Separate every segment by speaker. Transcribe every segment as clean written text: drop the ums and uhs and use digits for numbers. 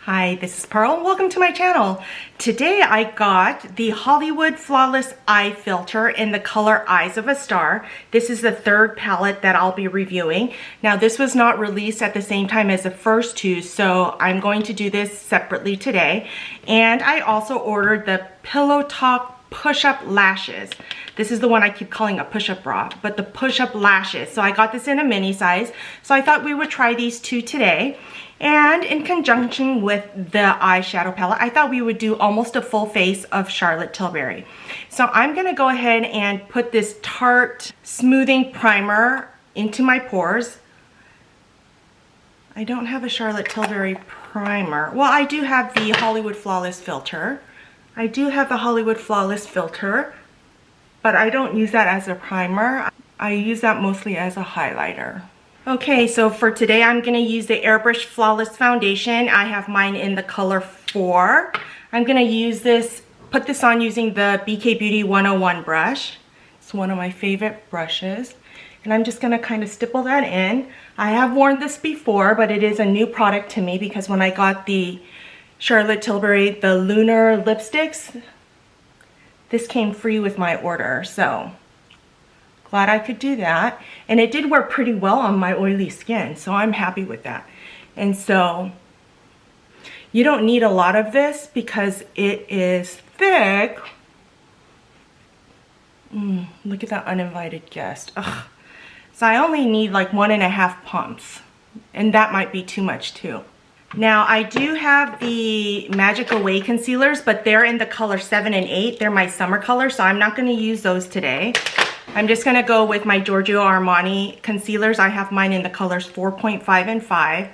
Speaker 1: Hi, this is Pearl. Welcome to my channel. Today I got the Hollywood Flawless Eye Filter in the color Eyes of a Star. This is the third palette that I'll be reviewing. Now this was not released at the same time as the first two, so I'm going to do this separately today. And I also ordered the Pillow Talk Push-Up Lashes. This is the one I keep calling a push-up bra, but the push-up lashes. So I got this in a mini size. So I thought we would try these two today. And in conjunction with the eyeshadow palette, I thought we would do almost a full face of Charlotte Tilbury. So I'm gonna go ahead and put this Tarte Smoothing Primer into my pores. I don't have a Charlotte Tilbury primer. Well, I do have the Hollywood Flawless filter. I do have the Hollywood Flawless filter, but I don't use that as a primer. I use that mostly as a highlighter. Okay, so for today I'm going to use the Airbrush Flawless Foundation. I have mine in the color 4. I'm going to use this, put this on using the BK Beauty 101 brush. It's one of my favorite brushes. And I'm just going to kind of stipple that in. I have worn this before, but it is a new product to me because when I got the Charlotte Tilbury, the Lunar lipsticks, this came free with my order, so glad I could do that. And it did work pretty well on my oily skin, so I'm happy with that. And so you don't need a lot of this because it is thick. Look at that uninvited guest. Ugh. So I only need like 1.5 pumps, and that might be too much too. Now I do have the Magic Away concealers, but they're in the color 7 and 8. They're my summer color, so I'm not going to use those today. I'm just going to go with my Giorgio Armani concealers. I have mine in the colors 4.5 and 5.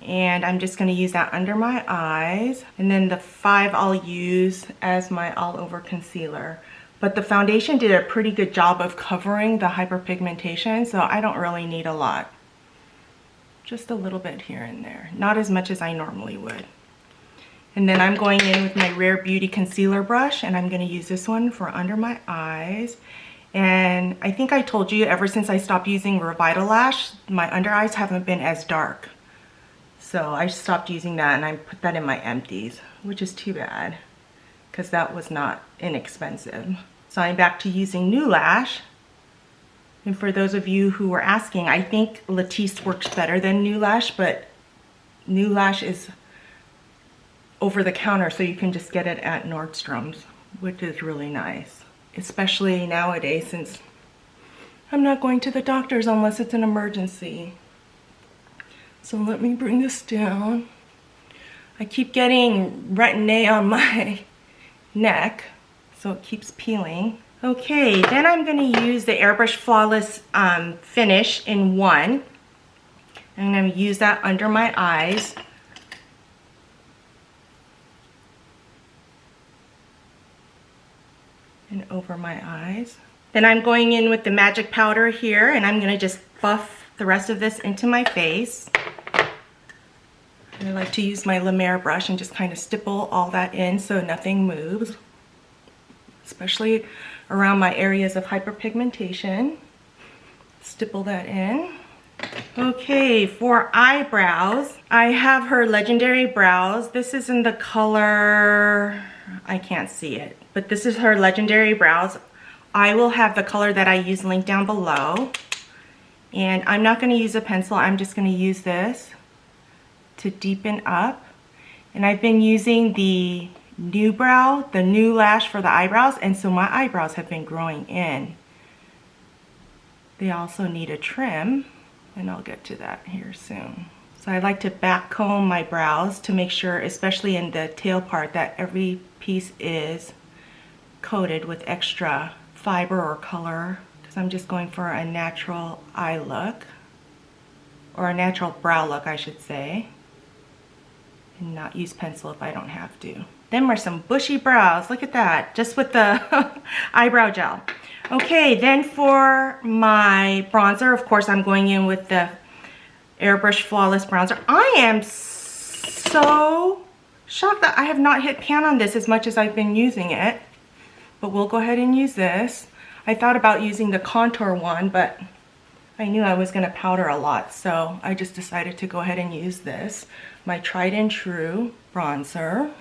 Speaker 1: And I'm just going to use that under my eyes. And then the 5 I'll use as my all over concealer. But the foundation did a pretty good job of covering the hyperpigmentation, so I don't really need a lot. Just a little bit here and there. Not as much as I normally would. And then I'm going in with my Rare Beauty concealer brush, and I'm going to use this one for under my eyes. And I think I told you ever since I stopped using Revitalash, my under eyes haven't been as dark. So I stopped using that and I put that in my empties, which is too bad because that was not inexpensive. So I'm back to using New Lash. And for those of you who were asking, I think Latisse works better than New Lash, but New Lash is over the counter, so you can just get it at Nordstrom's, which is really nice. Especially nowadays since I'm not going to the doctor's unless it's an emergency. So let me bring this down. I keep getting retin-A on my neck, so it keeps peeling. Okay, then I'm going to use the Airbrush Flawless finish in 1. I'm going to use that under my eyes. And over my eyes. Then I'm going in with the magic powder here, and I'm going to just buff the rest of this into my face. I like to use my La Mer brush and just kind of stipple all that in so nothing moves, especially around my areas of hyperpigmentation. Stipple that in. Okay, for eyebrows, I have her Legendary Brows. This is in the color, I can't see it, but this is her Legendary Brows. I will have the color that I use linked down below. And I'm not going to use a pencil, I'm just going to use this to deepen up. And I've been using the New Brow, the New Lash for the eyebrows, and so my eyebrows have been growing in. They also need a trim, and I'll get to that here soon. So I like to back comb my brows to make sure, especially in the tail part, that every piece is coated with extra fiber or color, because I'm just going for a natural eye look, or a natural brow look I should say, and not use pencil if I don't have to. Then we're some bushy brows, look at that, just with the eyebrow gel. Okay, then for my bronzer, of course I'm going in with the Airbrush Flawless Bronzer. I am so shocked that I have not hit pan on this as much as I've been using it. But we'll go ahead and use this. I thought about using the contour one, but I knew I was going to powder a lot, so I just decided to go ahead and use this. My tried and true bronzer.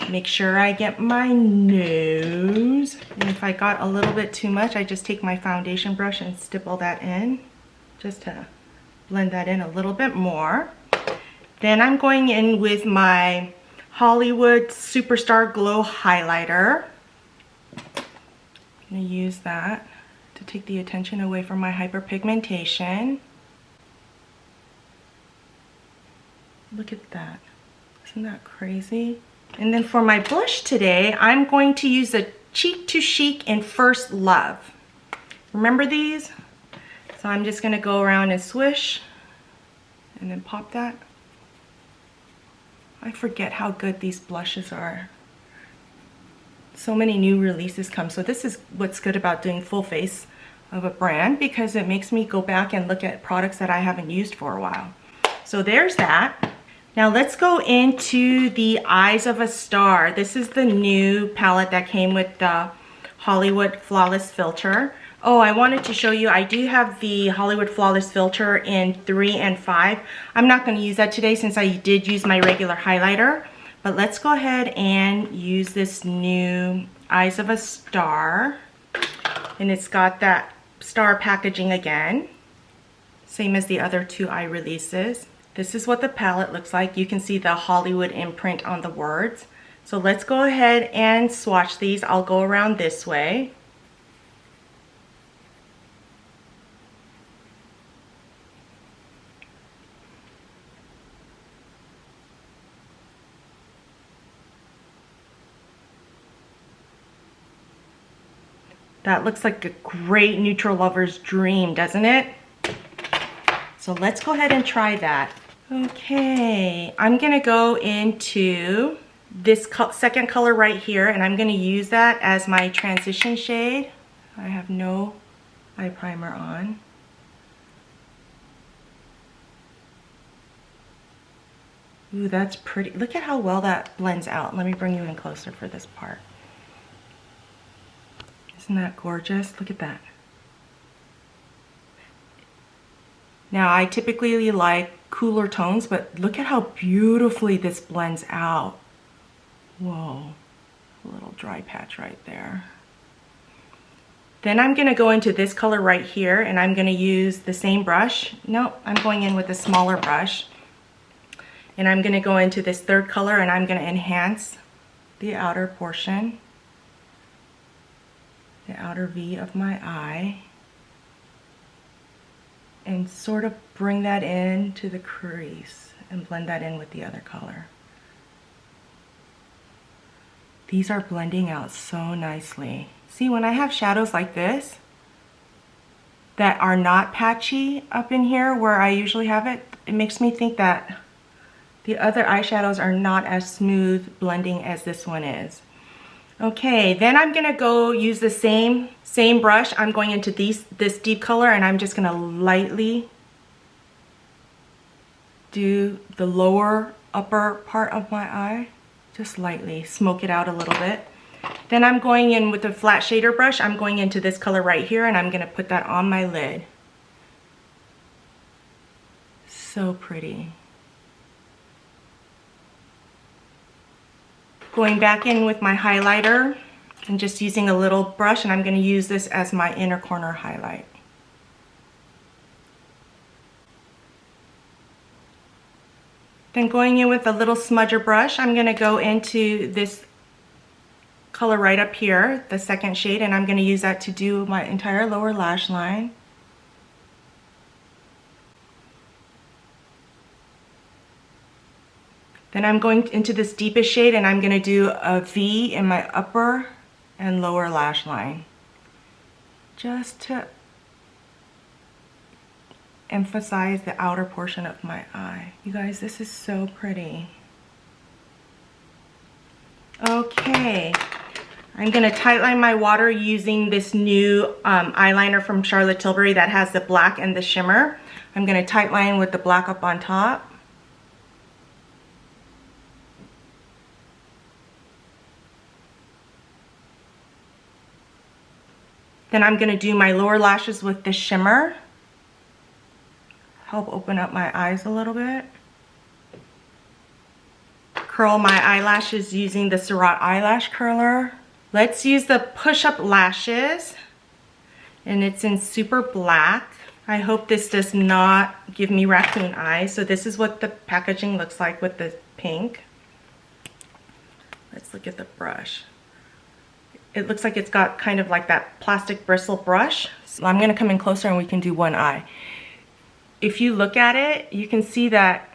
Speaker 1: Make sure I get my nose. And if I got a little bit too much, I just take my foundation brush and stipple that in, just to blend that in a little bit more. Then I'm going in with my Hollywood Superstar Glow Highlighter. I'm going to use that to take the attention away from my hyperpigmentation. Look at that. Isn't that crazy? And then for my blush today, I'm going to use the Cheek to Chic in First Love. Remember these? So I'm just going to go around and swish and then pop that. I forget how good these blushes are. So many new releases come. So this is what's good about doing full face of a brand, because it makes me go back and look at products that I haven't used for a while. So there's that. Now let's go into the Eyes of a Star. This is the new palette that came with the Hollywood Flawless Filter. Oh, I wanted to show you, I do have the Hollywood Flawless Filter in 3 and 5. I'm not going to use that today since I did use my regular highlighter. But let's go ahead and use this new Eyes of a Star. And it's got that star packaging again. Same as the other two eye releases. This is what the palette looks like. You can see the Hollywood imprint on the words. So let's go ahead and swatch these. I'll go around this way. That looks like a great neutral lover's dream, doesn't it? So let's go ahead and try that. Okay, I'm gonna go into this second color right here, and I'm gonna use that as my transition shade. I have no eye primer on. Ooh, that's pretty. Look at how well that blends out. Let me bring you in closer for this part. Isn't that gorgeous? Look at that. Now, I typically like cooler tones, but look at how beautifully this blends out. Whoa, a little dry patch right there. Then I'm gonna go into this color right here, and I'm gonna use the same brush. Nope, I'm going in with a smaller brush. And I'm gonna go into this third color, and I'm gonna enhance the outer portion, the outer V of my eye, and sort of bring that in to the crease and blend that in with the other color. These are blending out so nicely. See, when I have shadows like this that are not patchy up in here where I usually have it, it makes me think that the other eyeshadows are not as smooth blending as this one is. Okay, then I'm gonna go use the same brush. I'm going into this deep color, and I'm just gonna lightly do the lower upper part of my eye. Just lightly smoke it out a little bit. Then I'm going in with a flat shader brush. I'm going into this color right here, and I'm gonna put that on my lid. So pretty. Going back in with my highlighter and just using a little brush, and I'm going to use this as my inner corner highlight. Then going in with a little smudger brush, I'm going to go into this color right up here, the second shade, and I'm going to use that to do my entire lower lash line. Then I'm going into this deepest shade, and I'm going to do a V in my upper and lower lash line, just to emphasize the outer portion of my eye. You guys, this is so pretty. Okay, I'm going to tightline my water using this new eyeliner from Charlotte Tilbury that has the black and the shimmer. I'm going to tightline with the black up on top. Then I'm going to do my lower lashes with the shimmer. help open up my eyes a little bit. Curl my eyelashes using the Surratt eyelash curler. Let's use the push-up lashes, and it's in super black. I hope this does not give me raccoon eyes. So this is what the packaging looks like with the pink. Let's look at the brush. It looks like it's got kind of like that plastic bristle brush. So I'm gonna come in closer and we can do one eye. If you look at it, you can see that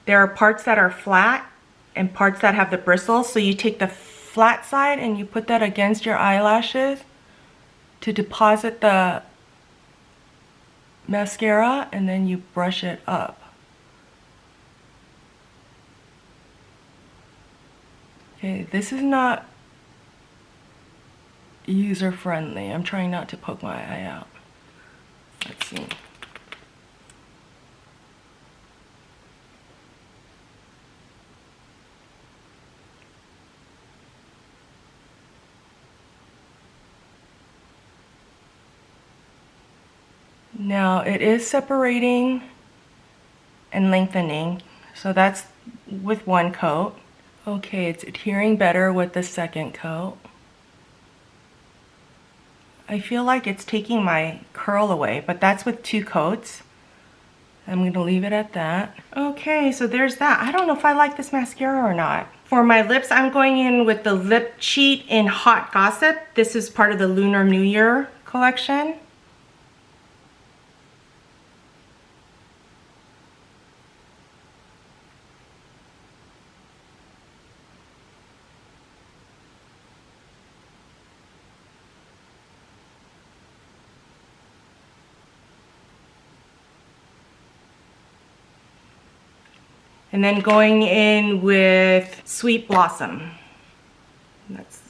Speaker 1: there are parts that are flat and parts that have the bristles. So you take the flat side and you put that against your eyelashes to deposit the mascara, and then you brush it up. Okay, this is not user friendly. I'm trying not to poke my eye out. Let's see. Now it is separating and lengthening, so that's with one coat. Okay, it's adhering better with the second coat. I feel like it's taking my curl away, but that's with 2 coats. I'm going to leave it at that. Okay, so there's that. I don't know if I like this mascara or not. For my lips, I'm going in with the Lip Cheat in Hot Gossip. This is part of the Lunar New Year collection. And then going in with Sweet Blossom. That's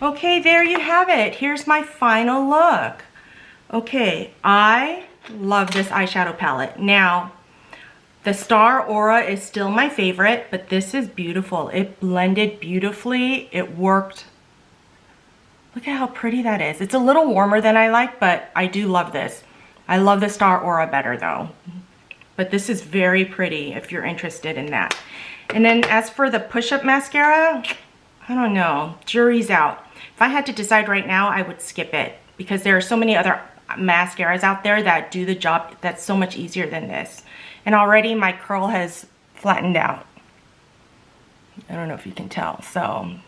Speaker 1: okay, there you have it. Here's my final look. Okay, I love this eyeshadow palette. Now, the Star Aura is still my favorite, but this is beautiful. It blended beautifully. It worked. Look at how pretty that is. It's a little warmer than I like, but I do love this. I love the Star Aura better though. But this is very pretty if you're interested in that. And then as for the push-up mascara, I don't know, jury's out. If I had to decide right now, I would skip it because there are so many other mascaras out there that do the job that's so much easier than this. And already my curl has flattened out. I don't know if you can tell. So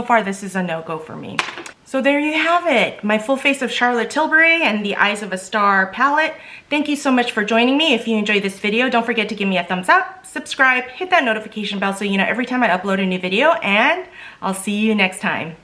Speaker 1: far this is a no-go for me. So there you have it, my full face of Charlotte Tilbury and the Eyes of a Star palette. Thank you so much for joining me. If you enjoyed this video, don't forget to give me a thumbs up, subscribe, hit that notification bell so you know every time I upload a new video, and I'll see you next time.